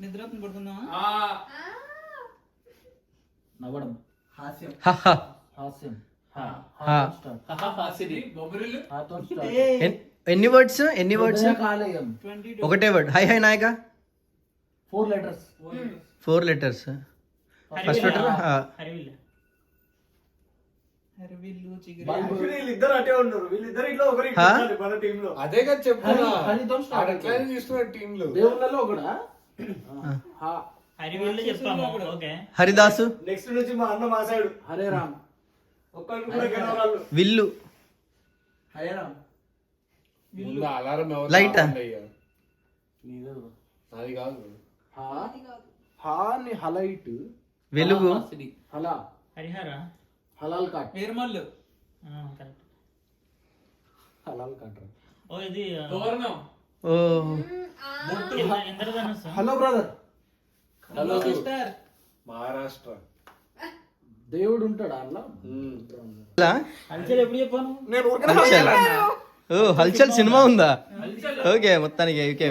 నిద్ర పడుకుందామా? నవ్వడం, హాస్యం, హాస్యం, ఎన్ని వర్డ్స్ కాలేయం, ఒకటే వర్డ్. హై హై నాయక 4 letters. 4 letters. ఫస్ట్ లెటర్ హరివిల్లు, చిగురు, బల్బు. వీళ్ళిద్దరు అటే ఉన్నారు. వీళ్ళిద్దరు ఇట్లా ఒకరి మన టీమ్ లో. అదే కదా చెప్తున్నా. హరితో స్టార్ట్ అట్లనే చూస్తున్నారు టీమ్ లో. దేవుళ్ళలో ఒకడా? హరివిల్లు చెప్పాము. ఓకే. హరిదాసు. నెక్స్ట్ నుంచి మా అన్న మా సైడ్. హరే రామ్, ఒక్కరికి కూడా గెలవరాళ్ళు. విల్లు. హరే రామ్, ముందు అలారం ఎవరు లైట్. అది కాదు. హాని హలైట్, వెలుగు. హలా, హరిహర, హలాల్ కాట్, వేర్మల్లు. కరెక్ట్. హలాల్ కాట్. ఓ ఇది ఓ ఇంద్రధనుస్సు. Hello brother, hello sister. Maharashtra. దేవుడు ఉంటాడా అలా? హల్చల్ ఎప్పుడు చెప్పాను? నేను ఊరికే హల్చల్. ఓ హల్చల్ సినిమా ఉందా? ఓకే మొత్తానికి ఓకే.